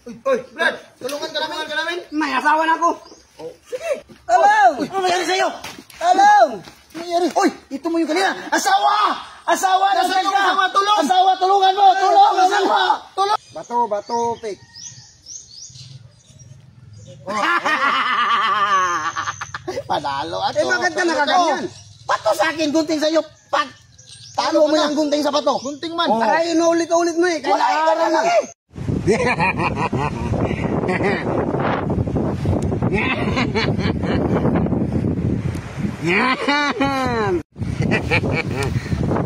Uy, Brad, tulungan ka namin. May asawa na ako. Oh, sige. Tulong! Uy, ano nangyari sa'yo? Tulong! Nangyari? Uy, ito mo yung kanina. Asawa! Asawa! Nasaan yung asawa? Tulong! Asawa, tulungan mo! Tulong! Asawa! Tulong! Bato, pik. Panalo ato. Bakit ka nakaganyan? Bato sa akin, gunting sa'yo. Pag talo mo yung gunting sa bato. Gunting man. Para inulit-ulit mo eh. Wala Kaya lang eh.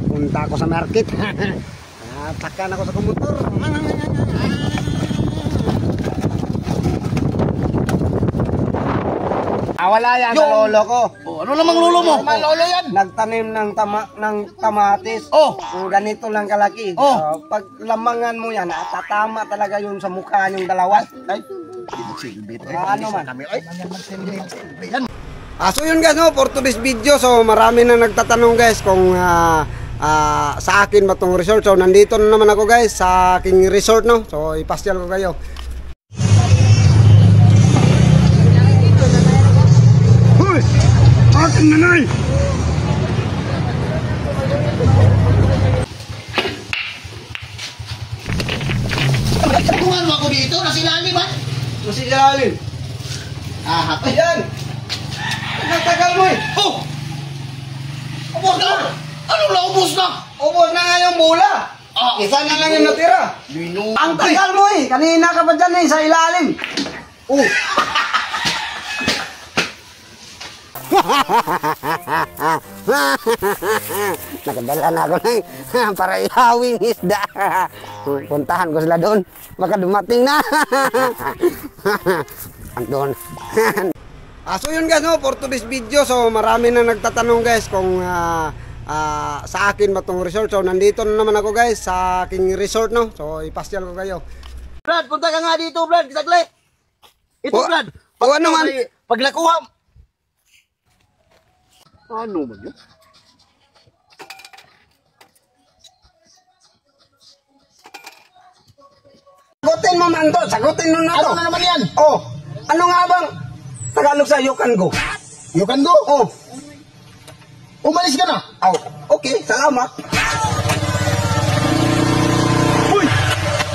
Punta ako sa market. Takan ako sa komutor. Wala yan, Yung- lolo ko. Oh, ano namang lolo mo? Lolo yan. Nagtanim ng kamatis. Oh. Ganito lang kalaki. Oh. Pag lamangan mo yan, tatama talaga yun sa mukha yung dalawa. Ay, Ano man. Ay, yan. So yun guys, no, for today's video, so marami na nagtatanong guys kung sa akin ba tong resort. So nandito na naman ako guys sa aking resort, no. So ipasyal ko kayo. Hoy! Aking nanay! Tulungan mo ako dito, nasilali ba? Masih jalan. Hapay. Ayan! Nagtagal mo eh! Oh! Ubus na! Ano na ubus na? Ubos na nga yung bola! Isa na lang yung natira! Ang tagal mo eh! Kanina ka pa dyan eh, sa ilalim! Oh! Nakadala na ako ng para ihawing isda. Puntahan ko sila doon. Baka dumating na. Doon. So yun guys, no, for today's video, so marami na nagtatanong guys kung sa akin ba tong resort. So nandito na naman ako guys sa aking resort, no. So ipasyal ko kayo. Brad, punta ka nga dito, Brad. Saglit. Ito, O- Brad. o ano man? Pag nakuha. Ano man yun? Sagutin mo man to, sagutin mo na to. Ano na naman yan? Oh, ano nga bang Tagalog sa you can go? You can go? Oh, Umalis ka na. oh, okay, salamat. Uy!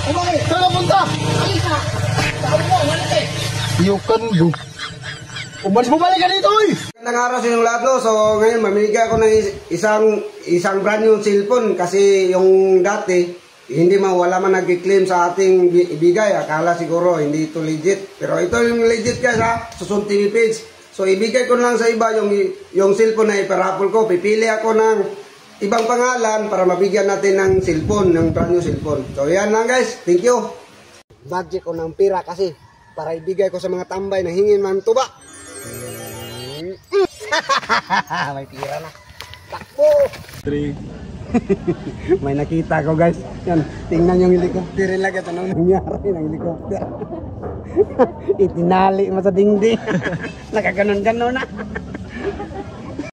Umalis. Saan ka punta? Alis na. Sabi mo, umalis eh. You can go. Umalis, bumalik ka dito, uy! Magandang araw sa inyong lahat, no? So ngayon mamimigay ako ng isang brand new cellphone kasi yung dati hindi wala man nag-claim sa ating ibigay. Akala siguro hindi ito legit. Pero ito yung legit guys ha, Susun TV page. So ibigay ko lang sa iba yung cellphone na iparapol ko. Pipili ako ng ibang pangalan para mabigyan natin ng cellphone, ng brand new cellphone. So yan lang guys, thank you. Budget ko ng pira kasi para ibigay ko sa mga tambay na hingin man tuba. May pira na. Takbo! 3. May nakita ko guys. Yan, tingnan yung helicopter lang. Ito nang nangyari ng helicopter. Itinali mo sa dingding. Nakaganon-ganon na.